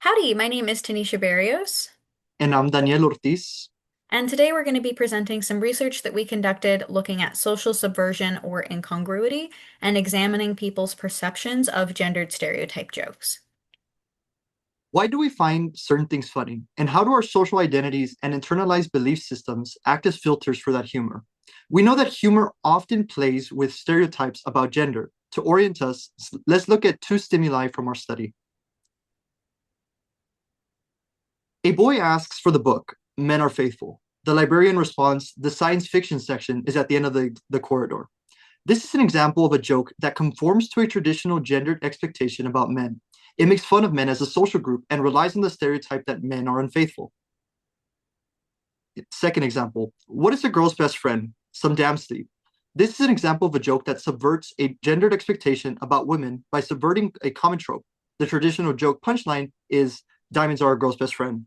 Howdy, my name is Tanisha Berrios, And I'm Daniel Ortiz. and today we're going to be presenting some research that we conducted looking at social subversion or incongruity and examining people's perceptions of gendered stereotype jokes. Why do we find certain things funny? And how do our social identities and internalized belief systems act as filters for that humor? We know that humor often plays with stereotypes about gender. To orient us, let's look at two stimuli from our study. A boy asks for the book, Men Are Faithful. The librarian responds, the science fiction section is at the end of the corridor. This is an example of a joke that conforms to a traditional gendered expectation about men. It makes fun of men as a social group and relies on the stereotype that men are unfaithful. Second example, what is a girl's best friend? Some damn sleep. This is an example of a joke that subverts a gendered expectation about women by subverting a common trope. The traditional joke punchline is diamonds are a girl's best friend.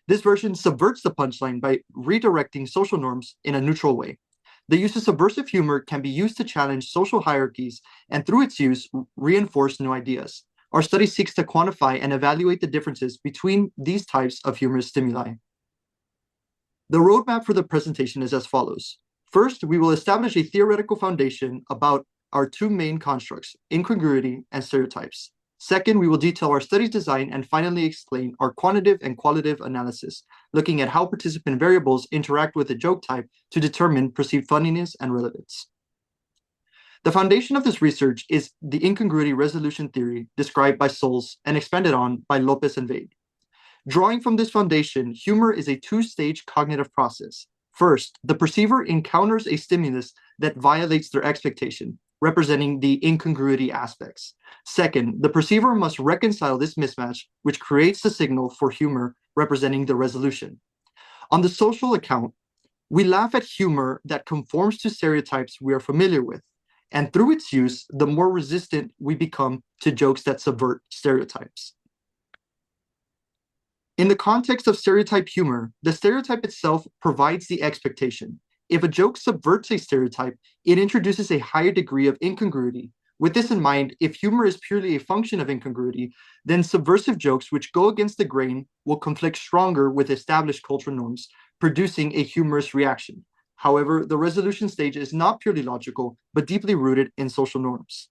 This version subverts the punchline by redirecting social norms in a neutral way. The use of subversive humor can be used to challenge social hierarchies and through its use, reinforce new ideas. Our study seeks to quantify and evaluate the differences between these types of humorous stimuli. The roadmap for the presentation is as follows. First, we will establish a theoretical foundation about our two main constructs, incongruity and stereotypes. Second, we will detail our study's design and finally explain our quantitative and qualitative analysis, looking at how participant variables interact with the joke type to determine perceived funniness and relevance. The foundation of this research is the incongruity resolution theory described by Souls and expanded on by Lopez and Vaid. Drawing from this foundation, humor is a two-stage cognitive process. First, the perceiver encounters a stimulus that violates their expectation, representing the incongruity aspects. Second, the perceiver must reconcile this mismatch, which creates the signal for humor, representing the resolution. On the social account, we laugh at humor that conforms to stereotypes we are familiar with, and through its use, the more resistant we become to jokes that subvert stereotypes. In the context of stereotype humor, the stereotype itself provides the expectation. If a joke subverts a stereotype, it introduces a higher degree of incongruity. With this in mind, if humor is purely a function of incongruity, then subversive jokes which go against the grain will conflict stronger with established cultural norms, producing a humorous reaction. However, the resolution stage is not purely logical, but deeply rooted in social norms.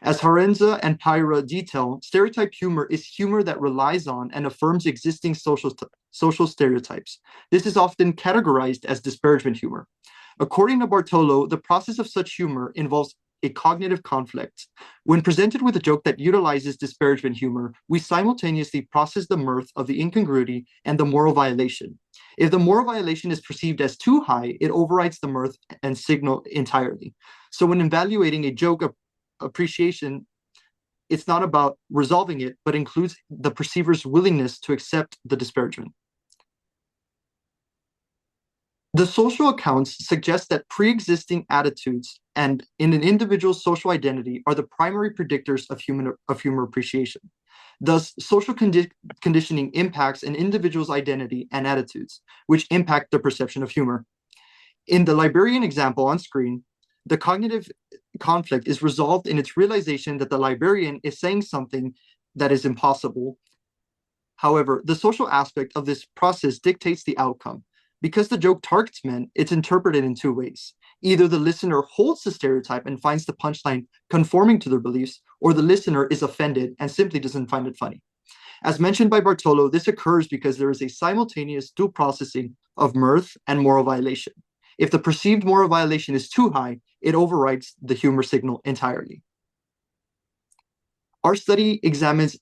As Harenza and Pyra detail, stereotype humor is humor that relies on and affirms existing social stereotypes. This is often categorized as disparagement humor. According to Bartolo, the process of such humor involves a cognitive conflict. When presented with a joke that utilizes disparagement humor, we simultaneously process the mirth of the incongruity and the moral violation. If the moral violation is perceived as too high, it overrides the mirth and signal entirely. So when evaluating a joke appreciation, it's not about resolving it, but includes the perceiver's willingness to accept the disparagement. The social accounts suggest that pre-existing attitudes and in an individual's social identity are the primary predictors of humor appreciation. Thus, social conditioning impacts an individual's identity and attitudes, which impact the perception of humor. In the librarian example on screen, the cognitive conflict is resolved in its realization that the librarian is saying something that is impossible. However, the social aspect of this process dictates the outcome. Because the joke targets men, it's interpreted in two ways. Either the listener holds the stereotype and finds the punchline conforming to their beliefs, or the listener is offended and simply doesn't find it funny. As mentioned by Bartolo, this occurs because there is a simultaneous dual processing of mirth and moral violation. If the perceived moral violation is too high, it overrides the humor signal entirely. Our study examines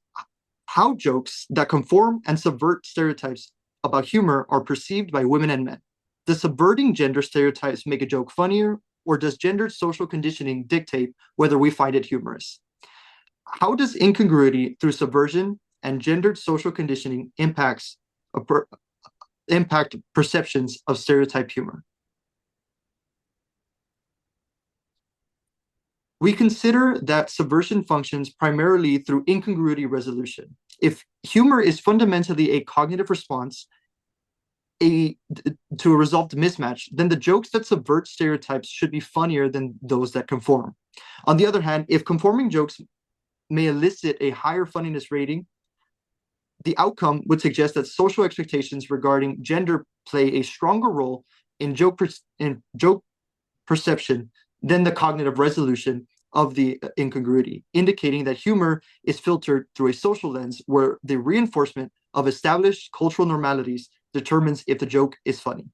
how jokes that conform and subvert stereotypes about humor are perceived by women and men. Does subverting gender stereotypes make a joke funnier, or does gendered social conditioning dictate whether we find it humorous? How does incongruity through subversion and gendered social conditioning impact perceptions of stereotype humor? We consider that subversion functions primarily through incongruity resolution. If humor is fundamentally a cognitive response to a resolved mismatch, then the jokes that subvert stereotypes should be funnier than those that conform. On the other hand, if conforming jokes may elicit a higher funniness rating, The outcome would suggest that social expectations regarding gender play a stronger role in joke perception than the cognitive resolution of the incongruity, indicating that humor is filtered through a social lens where the reinforcement of established cultural normalities determines if the joke is funny.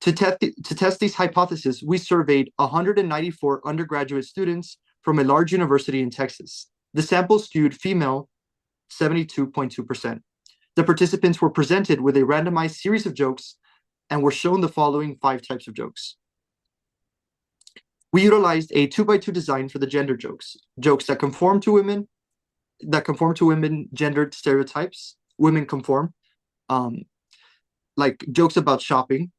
To test these hypotheses, we surveyed 194 undergraduate students from a large university in Texas. The sample skewed female 72.2%. The participants were presented with a randomized series of jokes and were shown the following 5 types of jokes. We utilized a 2x2 design for the gender jokes, jokes that conform to women gendered stereotypes, women conform, like jokes about shopping,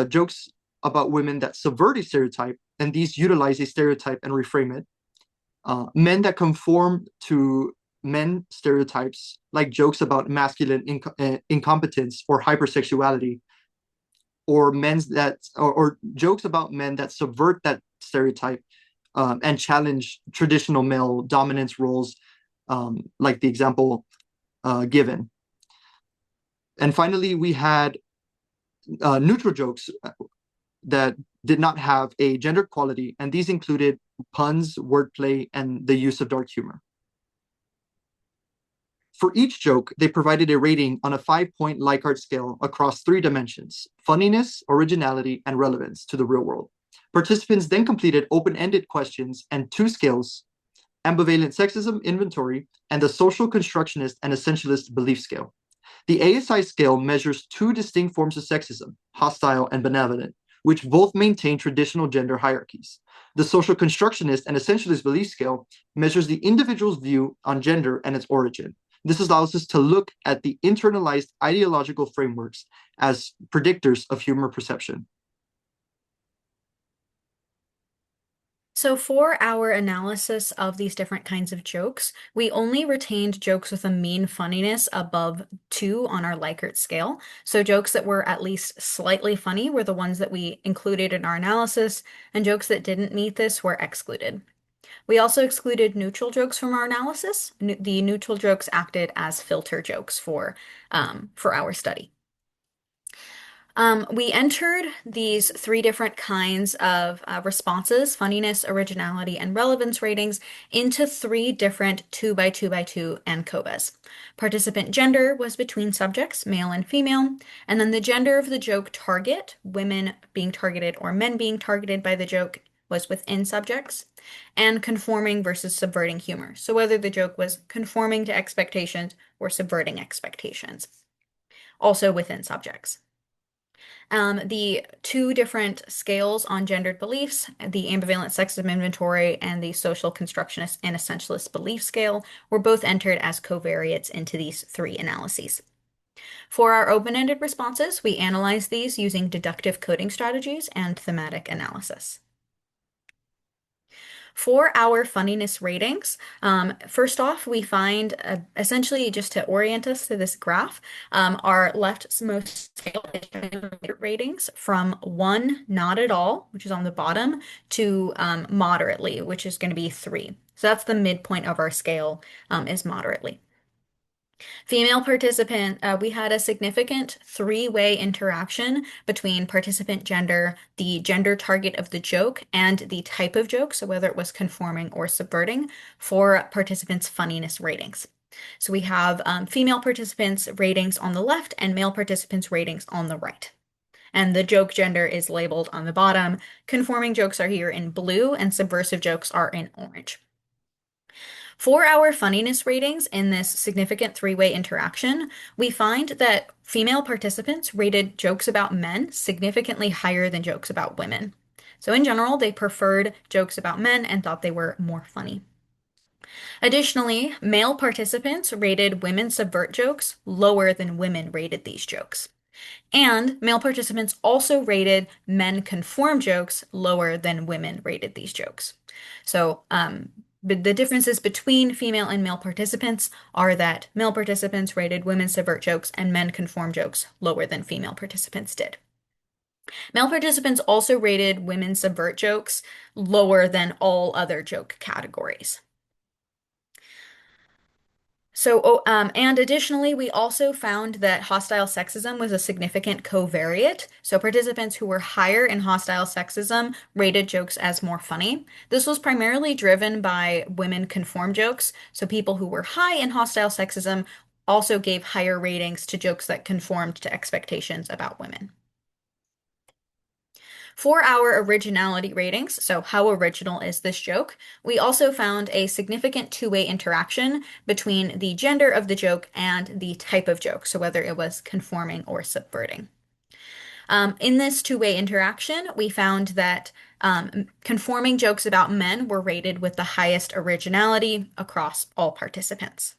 jokes about women that subvert a stereotype, and these utilize a stereotype and reframe it. Men that conform to men stereotypes, like jokes about masculine incompetence or hypersexuality, or jokes about men that subvert that stereotype and challenge traditional male dominance roles, like the example given. And finally, we had neutral jokes that did not have a gender quality, and these included puns, wordplay, and the use of dark humor. For each joke, they provided a rating on a 5-point Likert scale across 3 dimensions: funniness, originality, and relevance to the real world. Participants then completed open-ended questions and 2 scales: ambivalent sexism inventory and the social constructionist and essentialist belief scale. The ASI scale measures 2 distinct forms of sexism, hostile and benevolent, which both maintain traditional gender hierarchies. The social constructionist and essentialist belief scale measures the individual's view on gender and its origin. This allows us to look at the internalized ideological frameworks as predictors of humor perception. So for our analysis of these different kinds of jokes, we only retained jokes with a mean funniness above 2 on our Likert scale. So jokes that were at least slightly funny were the ones that we included in our analysis, and jokes that didn't meet this were excluded. We also excluded neutral jokes from our analysis. The neutral jokes acted as filter jokes for our study. We entered these 3 different kinds of responses, funniness, originality, and relevance ratings, into 3 different 2x2x2 ANCOVAs. Participant gender was between subjects, male and female, and then the gender of the joke target, women being targeted or men being targeted by the joke, was within subjects, and conforming versus subverting humor. So whether the joke was conforming to expectations or subverting expectations, also within subjects. The 2 different scales on gendered beliefs, the ambivalent sexism inventory and the social constructionist and essentialist belief scale, were both entered as covariates into these 3 analyses. For our open-ended responses, we analyzed these using deductive coding strategies and thematic analysis. For our funniness ratings, first off, we find essentially just to orient us to this graph, our leftmost scale is ratings from 1, not at all, which is on the bottom, to moderately, which is going to be 3. So that's the midpoint of our scale, is moderately. Female participant, we had a significant 3-way interaction between participant gender, the gender target of the joke, and the type of joke, so whether it was conforming or subverting, for participants' funniness ratings. So we have female participants' ratings on the left and male participants' ratings on the right. And the joke gender is labeled on the bottom. Conforming jokes are here in blue, and subversive jokes are in orange. For our funniness ratings in this significant 3-way interaction, we find that female participants rated jokes about men significantly higher than jokes about women. So in general, they preferred jokes about men and thought they were more funny. Additionally, male participants rated women subvert jokes lower than women rated these jokes. And male participants also rated men conform jokes lower than women rated these jokes. So, the differences between female and male participants are that male participants rated women subvert jokes and men conform jokes lower than female participants did. Male participants also rated women subvert jokes lower than all other joke categories. And additionally, we also found that hostile sexism was a significant covariate. So participants who were higher in hostile sexism rated jokes as more funny. This was primarily driven by women conform jokes. So people who were high in hostile sexism also gave higher ratings to jokes that conformed to expectations about women. For our originality ratings, so how original is this joke, we also found a significant two-way interaction between the gender of the joke and the type of joke, so whether it was conforming or subverting. In this two-way interaction, we found that conforming jokes about men were rated with the highest originality across all participants.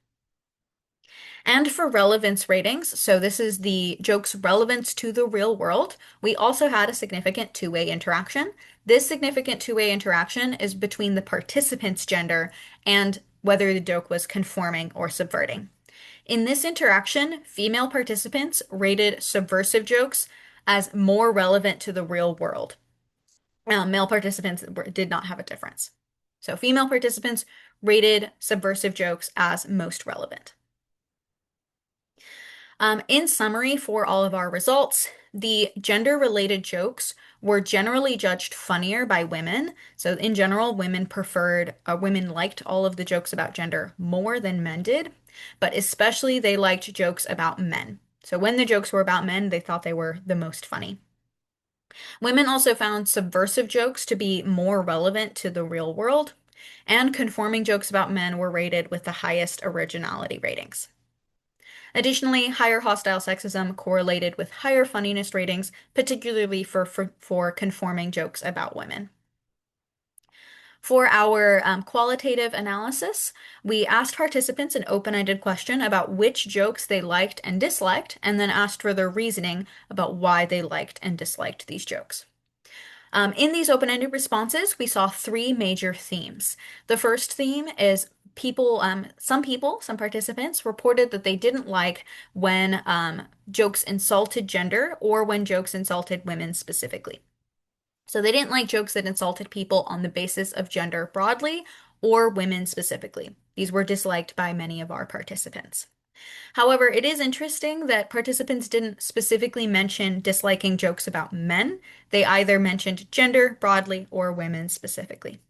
And for relevance ratings, so this is the joke's relevance to the real world, we also had a significant two-way interaction. This significant two-way interaction is between the participant's gender and whether the joke was conforming or subverting. In this interaction, female participants rated subversive jokes as more relevant to the real world. Male participants did not have a difference. So female participants rated subversive jokes as most relevant. In summary, for all of our results, the gender-related jokes were generally judged funnier by women. So in general, women liked all of the jokes about gender more than men did, but especially they liked jokes about men. So when the jokes were about men, they thought they were the most funny. Women also found subversive jokes to be more relevant to the real world, and conforming jokes about men were rated with the highest originality ratings. Additionally, higher hostile sexism correlated with higher funniness ratings, particularly for conforming jokes about women. For our qualitative analysis, we asked participants an open-ended question about which jokes they liked and disliked, and then asked for their reasoning about why they liked and disliked these jokes. In these open-ended responses, we saw three major themes. The first theme is some participants reported that they didn't like when jokes insulted gender or when jokes insulted women specifically. So they didn't like jokes that insulted people on the basis of gender broadly or women specifically. These were disliked by many of our participants. However, it is interesting that participants didn't specifically mention disliking jokes about men. They either mentioned gender broadly or women specifically.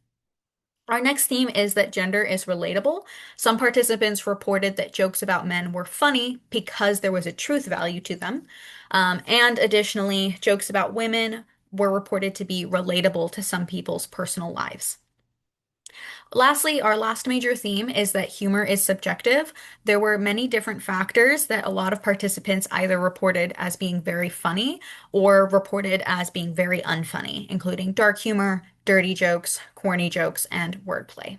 Our next theme is that gender is relatable. Some participants reported that jokes about men were funny because there was a truth value to them. And additionally, jokes about women were reported to be relatable to some people's personal lives. Lastly, our last major theme is that humor is subjective. There were many different factors that a lot of participants either reported as being very funny or reported as being very unfunny, including dark humor, dirty jokes, corny jokes, and wordplay.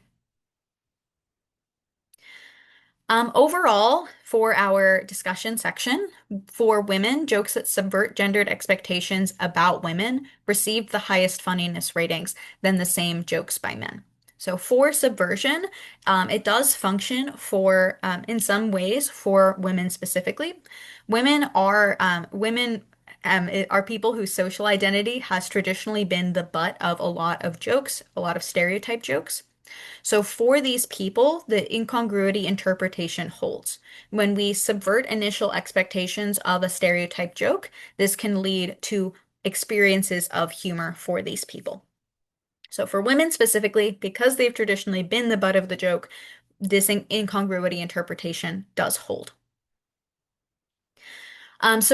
Overall, for our discussion section, for women, jokes that subvert gendered expectations about women received the highest funniness ratings than the same jokes by men. So for subversion, it does function in some ways for women specifically. Women are people whose social identity has traditionally been the butt of a lot of jokes, a lot of stereotype jokes. So for these people, the incongruity interpretation holds. When we subvert initial expectations of a stereotype joke, this can lead to experiences of humor for these people. So for women specifically, because they've traditionally been the butt of the joke, this incongruity interpretation does hold. And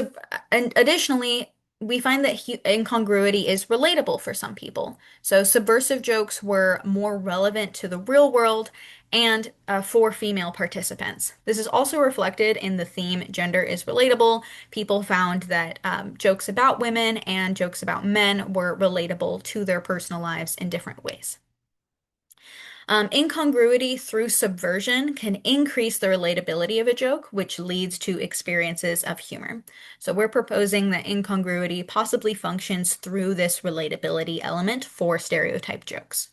additionally, we find that incongruity is relatable for some people. So subversive jokes were more relevant to the real world and for female participants. This is also reflected in the theme gender is relatable. People found that jokes about women and jokes about men were relatable to their personal lives in different ways. Incongruity through subversion can increase the relatability of a joke, which leads to experiences of humor. So we're proposing that incongruity possibly functions through this relatability element for stereotype jokes.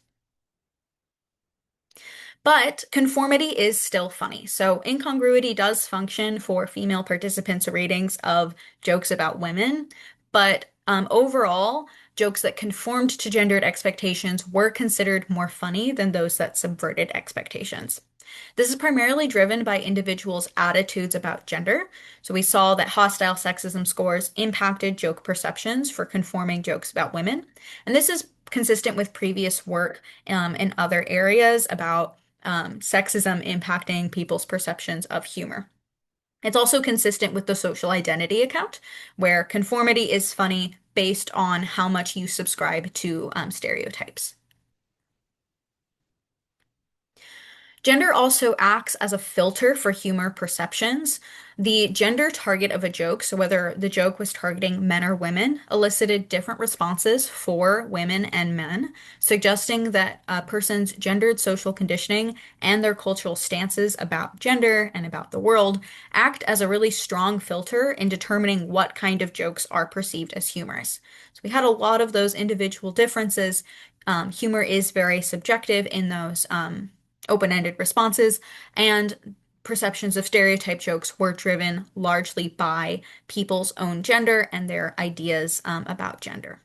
But conformity is still funny. So incongruity does function for female participants' ratings of jokes about women, but overall, jokes that conformed to gendered expectations were considered more funny than those that subverted expectations. This is primarily driven by individuals' attitudes about gender. So we saw that hostile sexism scores impacted joke perceptions for conforming jokes about women. And this is consistent with previous work in other areas about sexism impacting people's perceptions of humor. It's also consistent with the social identity account, where conformity is funny based on how much you subscribe to stereotypes. Gender also acts as a filter for humor perceptions. The gender target of a joke, so whether the joke was targeting men or women, elicited different responses for women and men, suggesting that a person's gendered social conditioning and their cultural stances about gender and about the world act as a really strong filter in determining what kind of jokes are perceived as humorous. So we had a lot of those individual differences. Humor is very subjective in those open-ended responses, and perceptions of stereotype jokes were driven largely by people's own gender and their ideas about gender.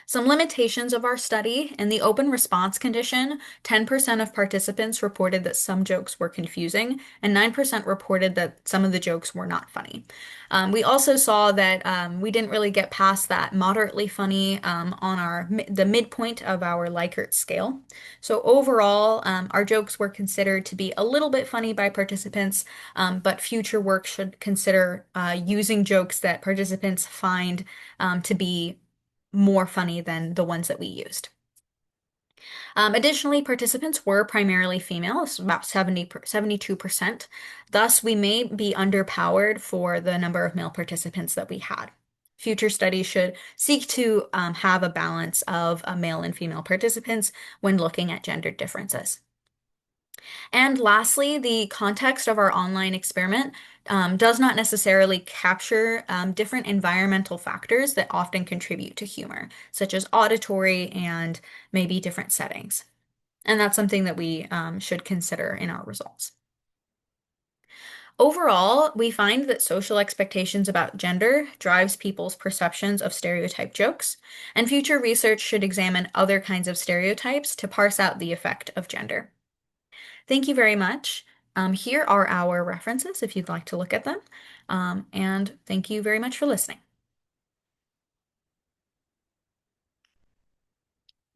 Some limitations of our study: in the open response condition, 10% of participants reported that some jokes were confusing, and 9% reported that some of the jokes were not funny. We also saw that we didn't really get past that moderately funny on the midpoint of our Likert scale. So overall, our jokes were considered to be a little bit funny by participants, but future work should consider using jokes that participants find to be more funny than the ones that we used. Additionally, participants were primarily female, it's about 72%. Thus, we may be underpowered for the number of male participants that we had. Future studies should seek to have a balance of male and female participants when looking at gender differences. And lastly, the context of our online experiment does not necessarily capture different environmental factors that often contribute to humor, such as auditory and maybe different settings. And that's something that we should consider in our results. Overall, we find that social expectations about gender drives people's perceptions of stereotype jokes, and future research should examine other kinds of stereotypes to parse out the effect of gender. Thank you very much. Here are our references if you'd like to look at them. And thank you very much for listening.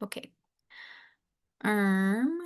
Okay. Um,